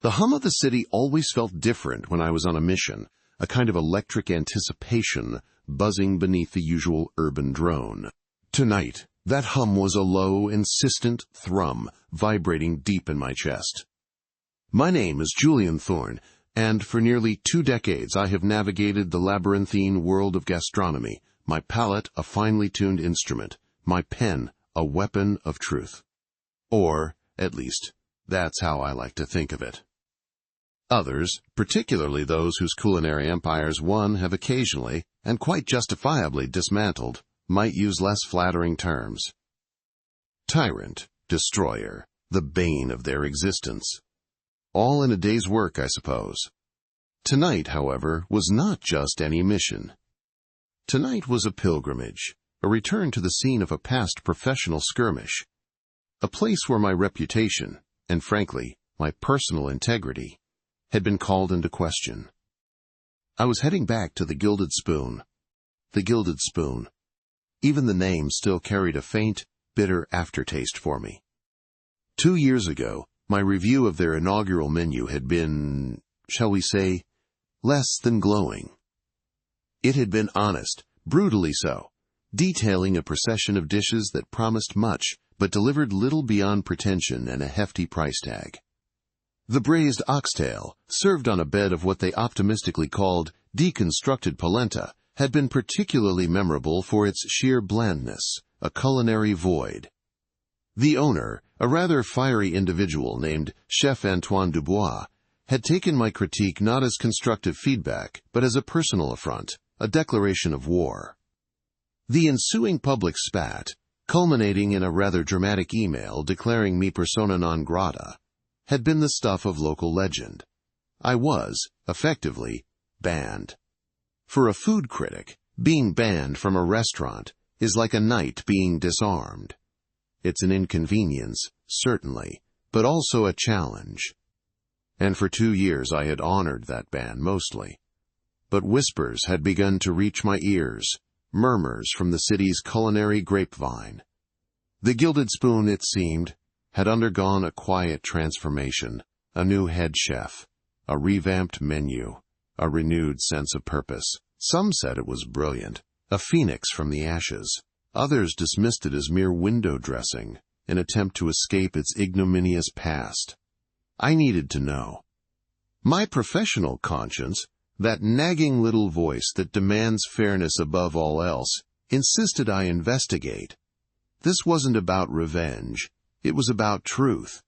The hum of the city always felt different when I was on a mission, a kind of electric anticipation buzzing beneath the usual urban drone. Tonight, that hum was a low, insistent thrum vibrating deep in my chest. My name is Julian Thorne, and for nearly 2 decades I have navigated the labyrinthine world of gastronomy, my palate a finely tuned instrument, my pen a weapon of truth. Or, at least, that's how I like to think of it. Others, particularly those whose culinary empires one have occasionally, and quite justifiably, dismantled, might use less flattering terms. Tyrant, destroyer, the bane of their existence. All in a day's work, I suppose. Tonight, however, was not just any mission. Tonight was a pilgrimage, a return to the scene of a past professional skirmish, a place where my reputation, and frankly, my personal integrity, had been called into question. I was heading back to the Gilded Spoon. The Gilded Spoon. Even the name still carried a faint, bitter aftertaste for me. 2 years ago, my review of their inaugural menu had been, shall we say, less than glowing. It had been honest, brutally so, detailing a procession of dishes that promised much, but delivered little beyond pretension and a hefty price tag. The braised oxtail, served on a bed of what they optimistically called deconstructed polenta, had been particularly memorable for its sheer blandness, a culinary void. The owner, a rather fiery individual named Chef Antoine Dubois, had taken my critique not as constructive feedback, but as a personal affront, a declaration of war. The ensuing public spat, culminating in a rather dramatic email declaring me persona non grata, had been the stuff of local legend. I was, effectively, banned. For a food critic, being banned from a restaurant is like a knight being disarmed. It's an inconvenience, certainly, but also a challenge. And for 2 years I had honored that ban mostly. But whispers had begun to reach my ears, murmurs from the city's culinary grapevine. The Gilded Spoon, it seemed, had undergone a quiet transformation, a new head chef, a revamped menu, a renewed sense of purpose. Some said it was brilliant, a phoenix from the ashes. Others dismissed it as mere window dressing, an attempt to escape its ignominious past. I needed to know. My professional conscience, that nagging little voice that demands fairness above all else, insisted I investigate. This wasn't about revenge. It was about truth.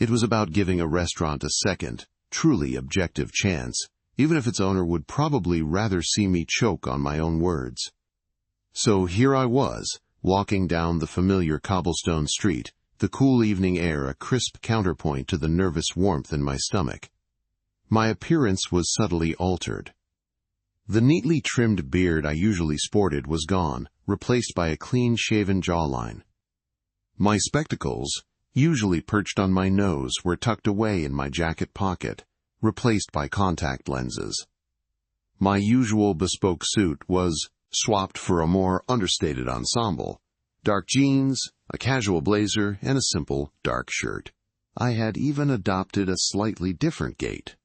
It was about giving a restaurant a second, truly objective chance, even if its owner would probably rather see me choke on my own words. So here I was, walking down the familiar cobblestone street, the cool evening air a crisp counterpoint to the nervous warmth in my stomach. My appearance was subtly altered. The neatly trimmed beard I usually sported was gone, replaced by a clean-shaven jawline. My spectacles, usually perched on my nose, were tucked away in my jacket pocket, replaced by contact lenses. My usual bespoke suit was swapped for a more understated ensemble: dark jeans, a casual blazer, and a simple dark shirt. I had even adopted a slightly different gait,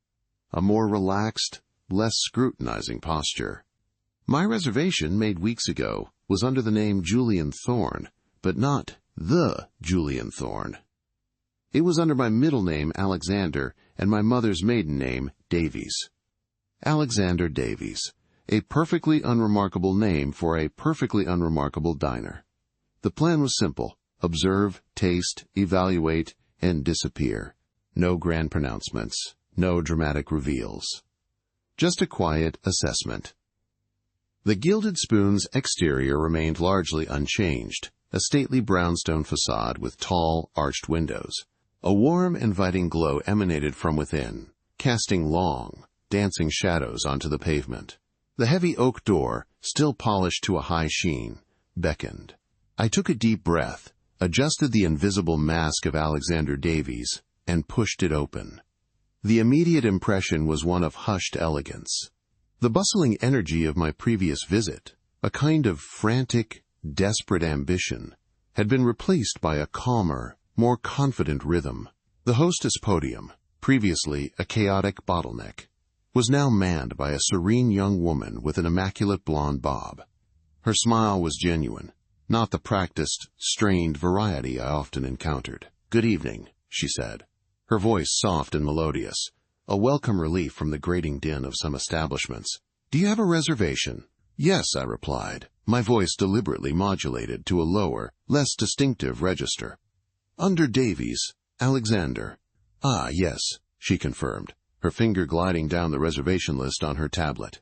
a more relaxed, less scrutinizing posture. My reservation made weeks ago was under the name Julian Thorne, but not the Julian Thorne. It was under my middle name Alexander and my mother's maiden name Davies. Alexander Davies, a perfectly unremarkable name for a perfectly unremarkable diner. The plan was simple: observe, taste, evaluate, and disappear. No grand pronouncements, no dramatic reveals. Just a quiet assessment. The Gilded Spoon's exterior remained largely unchanged, a stately brownstone facade with tall, arched windows. A warm, inviting glow emanated from within, casting long, dancing shadows onto the pavement. The heavy oak door, still polished to a high sheen, beckoned. I took a deep breath, adjusted the invisible mask of Alexander Davies, and pushed it open. The immediate impression was one of hushed elegance. The bustling energy of my previous visit, a kind of frantic, desperate ambition, had been replaced by a calmer, more confident rhythm. The hostess podium, previously a chaotic bottleneck, was now manned by a serene young woman with an immaculate blonde bob. Her smile was genuine, not the practiced, strained variety I often encountered. "Good evening," she said, her voice soft and melodious, a welcome relief from the grating din of some establishments. "Do you have a reservation?" "Yes," I replied, my voice deliberately modulated to a lower, less distinctive register. "Under Davies, Alexander." "Ah, yes," she confirmed, her finger gliding down the reservation list on her tablet.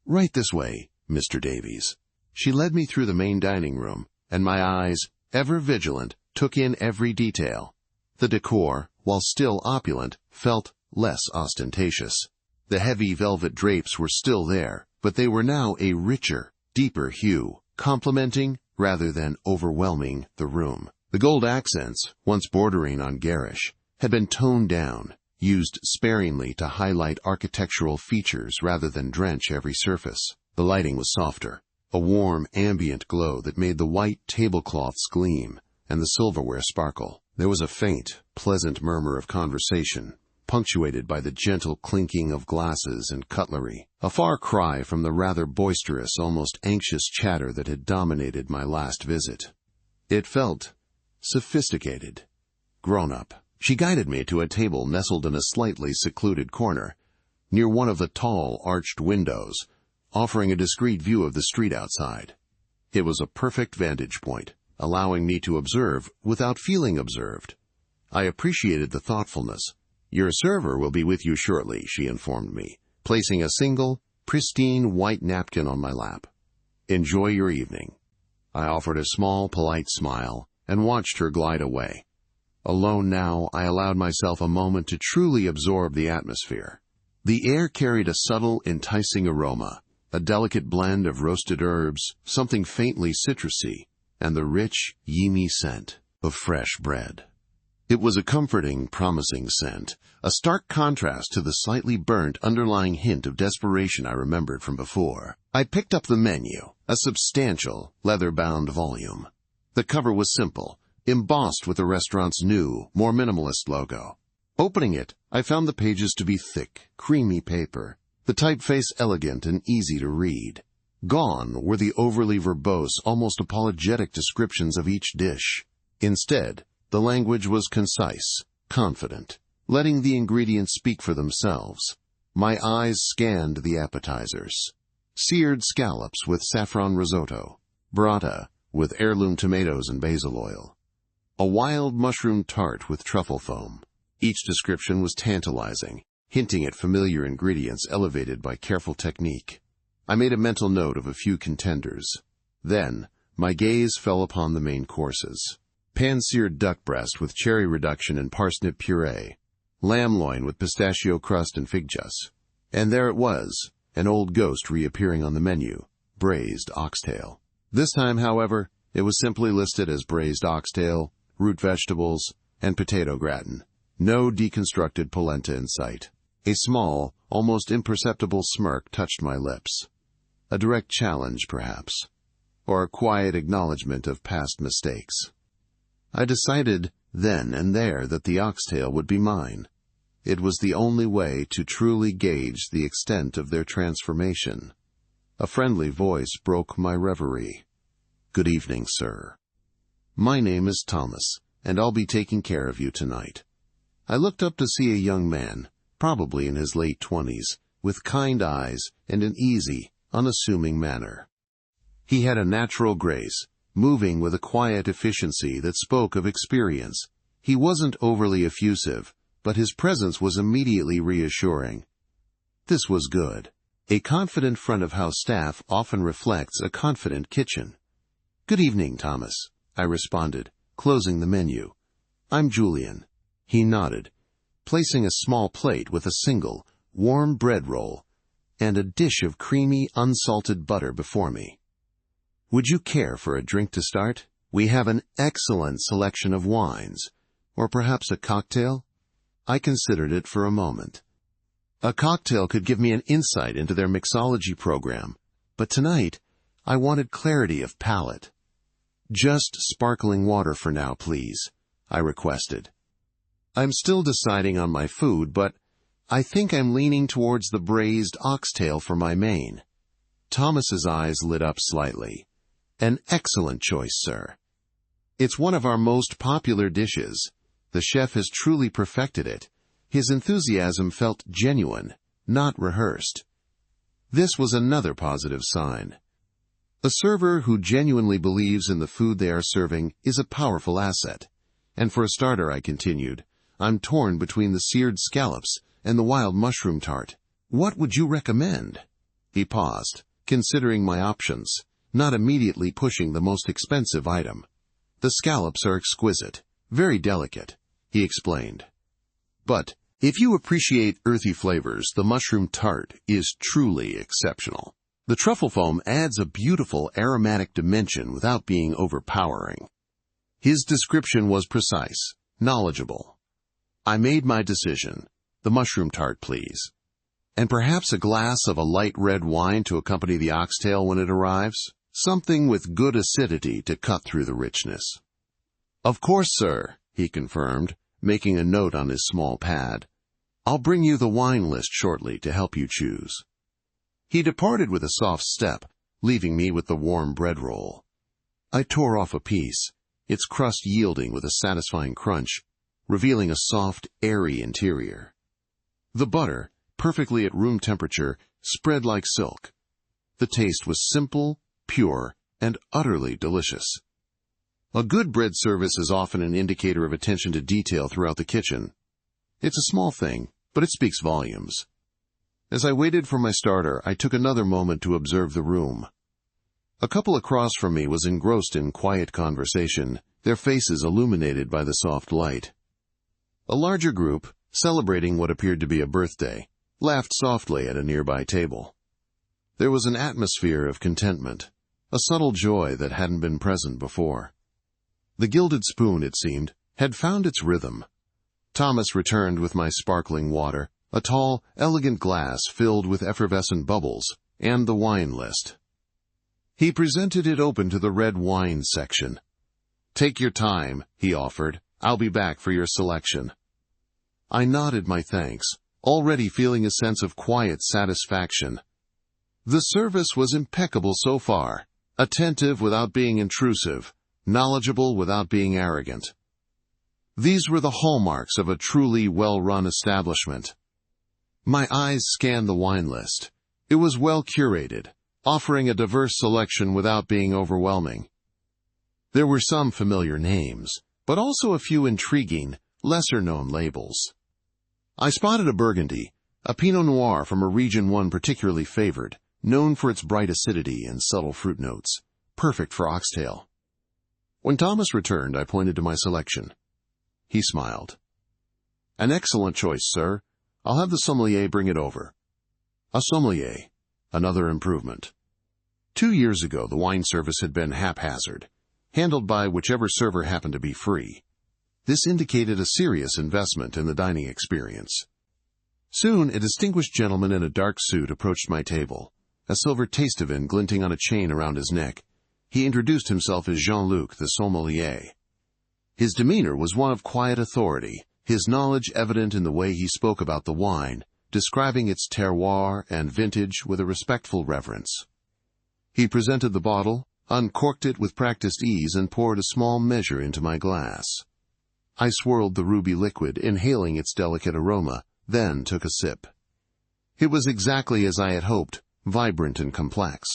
"Right this way, Mr. Davies." She led me through the main dining room, and my eyes, ever vigilant, took in every detail. The decor, while still opulent, felt less ostentatious. The heavy velvet drapes were still there, but they were now a richer, deeper hue, complementing, rather than overwhelming, the room. The gold accents, once bordering on garish, had been toned down, used sparingly to highlight architectural features rather than drench every surface. The lighting was softer, a warm, ambient glow that made the white tablecloths gleam and the silverware sparkle. There was a faint, pleasant murmur of conversation, punctuated by the gentle clinking of glasses and cutlery, a far cry from the rather boisterous, almost anxious chatter that had dominated my last visit. It felt sophisticated, grown-up. She guided me to a table nestled in a slightly secluded corner, near one of the tall, arched windows, offering a discreet view of the street outside. It was a perfect vantage point, allowing me to observe without feeling observed. I appreciated the thoughtfulness. "Your server will be with you shortly," she informed me, placing a single, pristine white napkin on my lap. "Enjoy your evening." I offered a small, polite smile and watched her glide away. Alone now, I allowed myself a moment to truly absorb the atmosphere. The air carried a subtle, enticing aroma, a delicate blend of roasted herbs, something faintly citrusy, and the rich, yeamy scent of fresh bread. It was a comforting, promising scent, a stark contrast to the slightly burnt underlying hint of desperation I remembered from before. I picked up the menu, a substantial, leather-bound volume. The cover was simple, embossed with the restaurant's new, more minimalist logo. Opening it, I found the pages to be thick, creamy paper, the typeface elegant and easy to read. Gone were the overly verbose, almost apologetic descriptions of each dish. Instead, the language was concise, confident, letting the ingredients speak for themselves. My eyes scanned the appetizers. Seared scallops with saffron risotto, burrata with heirloom tomatoes and basil oil, a wild mushroom tart with truffle foam. Each description was tantalizing, hinting at familiar ingredients elevated by careful technique. I made a mental note of a few contenders. Then, my gaze fell upon the main courses. Pan-seared duck breast with cherry reduction and parsnip puree, lamb loin with pistachio crust and fig juice. And there it was, an old ghost reappearing on the menu, braised oxtail. This time, however, it was simply listed as braised oxtail, root vegetables, and potato gratin. No deconstructed polenta in sight. A small, almost imperceptible smirk touched my lips. A direct challenge, perhaps, or a quiet acknowledgement of past mistakes. I decided then and there that the oxtail would be mine. It was the only way to truly gauge the extent of their transformation. A friendly voice broke my reverie. "Good evening, sir. My name is Thomas, and I'll be taking care of you tonight." I looked up to see a young man, probably in his late 20s, with kind eyes and an easy, unassuming manner. He had a natural grace, moving with a quiet efficiency that spoke of experience. He wasn't overly effusive, but his presence was immediately reassuring. This was good. A confident front-of-house staff often reflects a confident kitchen. "Good evening, Thomas," I responded, closing the menu. "I'm Julian." He nodded, placing a small plate with a single, warm bread roll and a dish of creamy, unsalted butter before me. "Would you care for a drink to start? We have an excellent selection of wines. Or perhaps a cocktail?" I considered it for a moment. A cocktail could give me an insight into their mixology program, but tonight I wanted clarity of palate. "Just sparkling water for now, please," I requested. I'm still deciding on my food, but I think I'm leaning towards the braised oxtail for my main. Thomas's eyes lit up slightly. An excellent choice, sir. It's one of our most popular dishes. The chef has truly perfected it. His enthusiasm felt genuine, not rehearsed. This was another positive sign. A server who genuinely believes in the food they are serving is a powerful asset. And for a starter, I continued, I'm torn between the seared scallops and the wild mushroom tart. What would you recommend? He paused, considering my options, not immediately pushing the most expensive item. The scallops are exquisite, very delicate, he explained. But if you appreciate earthy flavors, the mushroom tart is truly exceptional. The truffle foam adds a beautiful aromatic dimension without being overpowering. His description was precise, knowledgeable. I made my decision. The mushroom tart, please. And perhaps a glass of a light red wine to accompany the oxtail when it arrives. Something with good acidity to cut through the richness. Of course, sir, he confirmed, making a note on his small pad. I'll bring you the wine list shortly to help you choose. He departed with a soft step, leaving me with the warm bread roll. I tore off a piece, its crust yielding with a satisfying crunch, revealing a soft, airy interior. The butter, perfectly at room temperature, spread like silk. The taste was simple, pure, and utterly delicious. A good bread service is often an indicator of attention to detail throughout the kitchen. It's a small thing, but it speaks volumes. As I waited for my starter, I took another moment to observe the room. A couple across from me was engrossed in quiet conversation, their faces illuminated by the soft light. A larger group, celebrating what appeared to be a birthday, laughed softly at a nearby table. There was an atmosphere of contentment, a subtle joy that hadn't been present before. The gilded spoon, it seemed, had found its rhythm. Thomas returned with my sparkling water, a tall, elegant glass filled with effervescent bubbles, and the wine list. He presented it open to the red wine section. Take your time, he offered. I'll be back for your selection. I nodded my thanks, already feeling a sense of quiet satisfaction. The service was impeccable so far, attentive without being intrusive, knowledgeable without being arrogant. These were the hallmarks of a truly well-run establishment. My eyes scanned the wine list. It was well curated, offering a diverse selection without being overwhelming. There were some familiar names, but also a few intriguing, lesser-known labels. I spotted a Burgundy, a Pinot Noir from a region one particularly favored, known for its bright acidity and subtle fruit notes, perfect for oxtail. When Thomas returned, I pointed to my selection. He smiled. An excellent choice, sir. I'll have the sommelier bring it over. A sommelier, another improvement. 2 years ago, the wine service had been haphazard, handled by whichever server happened to be free. This indicated a serious investment in the dining experience. Soon, a distinguished gentleman in a dark suit approached my table, a silver taste-of-vin glinting on a chain around his neck. He introduced himself as Jean-Luc, the sommelier. His demeanor was one of quiet authority, his knowledge evident in the way he spoke about the wine, describing its terroir and vintage with a respectful reverence. He presented the bottle, uncorked it with practiced ease, and poured a small measure into my glass. I swirled the ruby liquid, inhaling its delicate aroma, then took a sip. It was exactly as I had hoped, vibrant and complex.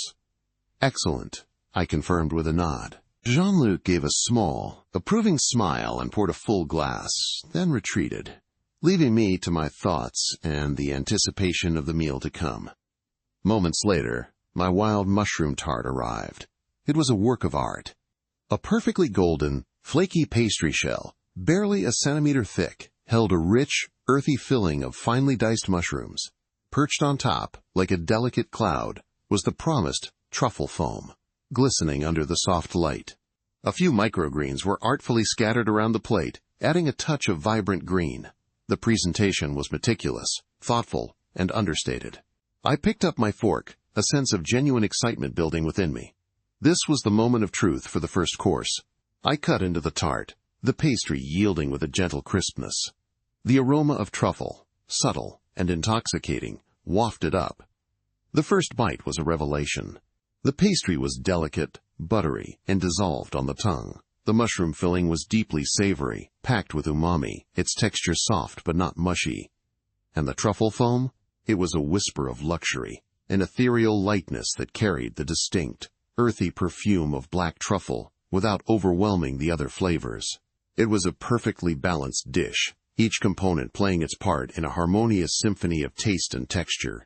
Excellent, I confirmed with a nod. Jean-Luc gave a small, approving smile and poured a full glass, then retreated, leaving me to my thoughts and the anticipation of the meal to come. Moments later, my wild mushroom tart arrived. It was a work of art. A perfectly golden, flaky pastry shell, barely a centimeter thick, held a rich, earthy filling of finely diced mushrooms. Perched on top, like a delicate cloud, was the promised truffle foam, glistening under the soft light. A few microgreens were artfully scattered around the plate, adding a touch of vibrant green. The presentation was meticulous, thoughtful, and understated. I picked up my fork, a sense of genuine excitement building within me. This was the moment of truth for the first course. I cut into the tart, the pastry yielding with a gentle crispness. The aroma of truffle, subtle and intoxicating, wafted up. The first bite was a revelation. The pastry was delicate, buttery, and dissolved on the tongue. The mushroom filling was deeply savory, packed with umami, its texture soft but not mushy. And the truffle foam? It was a whisper of luxury, an ethereal lightness that carried the distinct, earthy perfume of black truffle without overwhelming the other flavors. It was a perfectly balanced dish, each component playing its part in a harmonious symphony of taste and texture.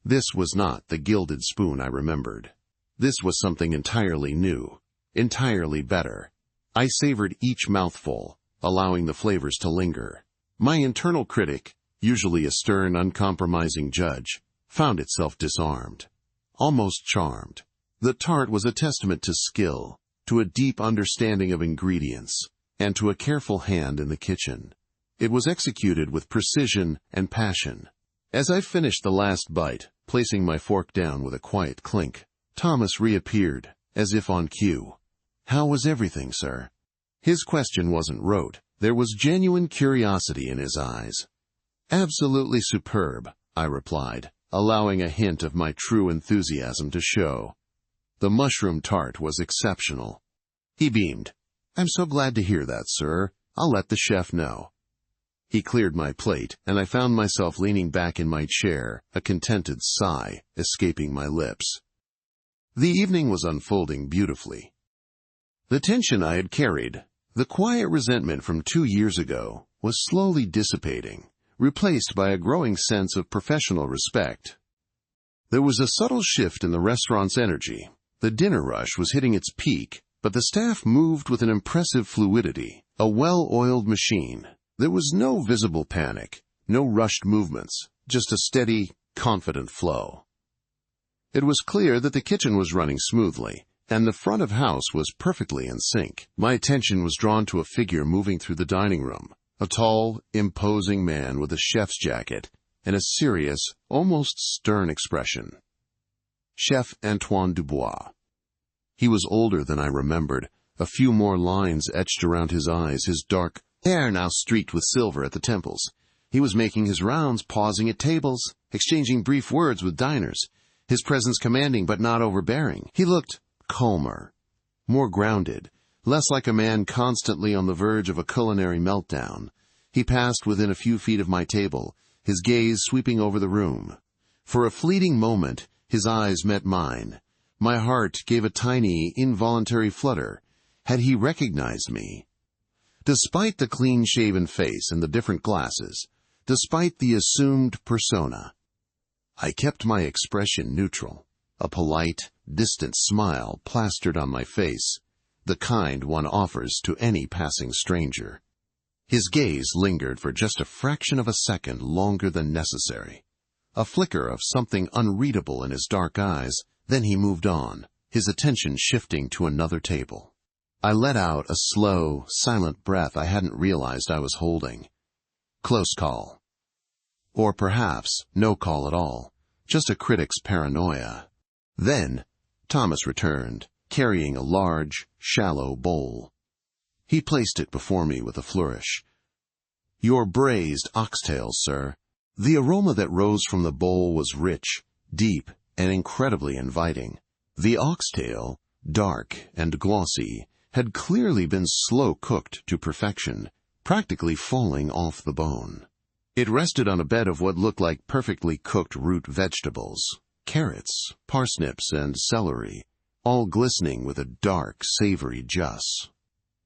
This was not the gilded spoon I remembered. This was something entirely new, entirely better. I savored each mouthful, allowing the flavors to linger. My internal critic, usually a stern, uncompromising judge, found itself disarmed, almost charmed. The tart was a testament to skill, to a deep understanding of ingredients, and to a careful hand in the kitchen. It was executed with precision and passion. As I finished the last bite, placing my fork down with a quiet clink, Thomas reappeared, as if on cue. "How was everything, sir?" His question wasn't rote. There was genuine curiosity in his eyes. "Absolutely superb," I replied, allowing a hint of my true enthusiasm to show. The mushroom tart was exceptional. He beamed. "I'm so glad to hear that, sir. I'll let the chef know." He cleared my plate, and I found myself leaning back in my chair, a contented sigh escaping my lips. The evening was unfolding beautifully. The tension I had carried, the quiet resentment from 2 years ago, was slowly dissipating, replaced by a growing sense of professional respect. There was a subtle shift in the restaurant's energy. The dinner rush was hitting its peak, but the staff moved with an impressive fluidity, a well-oiled machine. There was no visible panic, no rushed movements, just a steady, confident flow. It was clear that the kitchen was running smoothly, and the front of house was perfectly in sync. My attention was drawn to a figure moving through the dining room, a tall, imposing man with a chef's jacket and a serious, almost stern expression. Chef Antoine Dubois. He was older than I remembered, a few more lines etched around his eyes, his dark hair now streaked with silver at the temples. He was making his rounds, pausing at tables, exchanging brief words with diners, his presence commanding but not overbearing. He looked calmer, more grounded, less like a man constantly on the verge of a culinary meltdown. He passed within a few feet of my table, his gaze sweeping over the room. For a fleeting moment, his eyes met mine. My heart gave a tiny, involuntary flutter. Had he recognized me? Despite the clean-shaven face and the different glasses, despite the assumed persona, I kept my expression neutral, a polite, distant smile plastered on my face, the kind one offers to any passing stranger. His gaze lingered for just a fraction of a second longer than necessary. A flicker of something unreadable in his dark eyes, then he moved on, his attention shifting to another table. I let out a slow, silent breath I hadn't realized I was holding. Close call. Or perhaps no call at all, just a critic's paranoia. Then Thomas returned, carrying a large, shallow bowl. He placed it before me with a flourish. "Your braised oxtails, sir." The aroma that rose from the bowl was rich, deep, and incredibly inviting. The oxtail, dark and glossy, had clearly been slow-cooked to perfection, practically falling off the bone. It rested on a bed of what looked like perfectly cooked root vegetables, carrots, parsnips, and celery, all glistening with a dark, savory juice.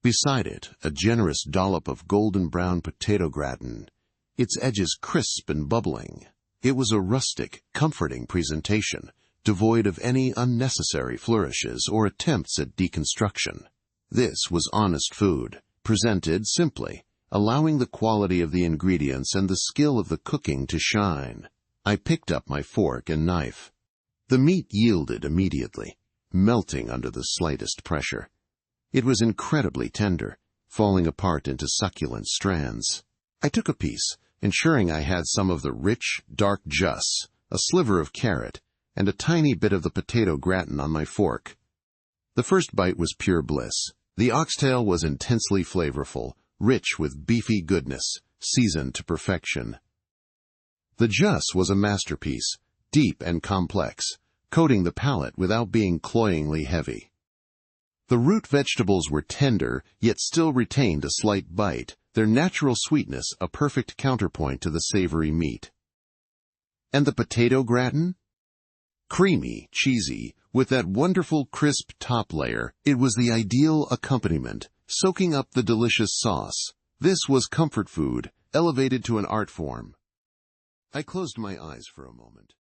Beside it, a generous dollop of golden-brown potato gratin, its edges crisp and bubbling. It was a rustic, comforting presentation, devoid of any unnecessary flourishes or attempts at deconstruction. This was honest food, presented simply, allowing the quality of the ingredients and the skill of the cooking to shine. I picked up my fork and knife. The meat yielded immediately, melting under the slightest pressure. It was incredibly tender, falling apart into succulent strands. I took a piece, ensuring I had some of the rich, dark juice, a sliver of carrot, and a tiny bit of the potato gratin on my fork. The first bite was pure bliss. The oxtail was intensely flavorful, rich with beefy goodness, seasoned to perfection. The jus was a masterpiece, deep and complex, coating the palate without being cloyingly heavy. The root vegetables were tender, yet still retained a slight bite, their natural sweetness a perfect counterpoint to the savory meat. And the potato gratin? Creamy, cheesy, with that wonderful crisp top layer, it was the ideal accompaniment, soaking up the delicious sauce. This was comfort food, elevated to an art form. I closed my eyes for a moment.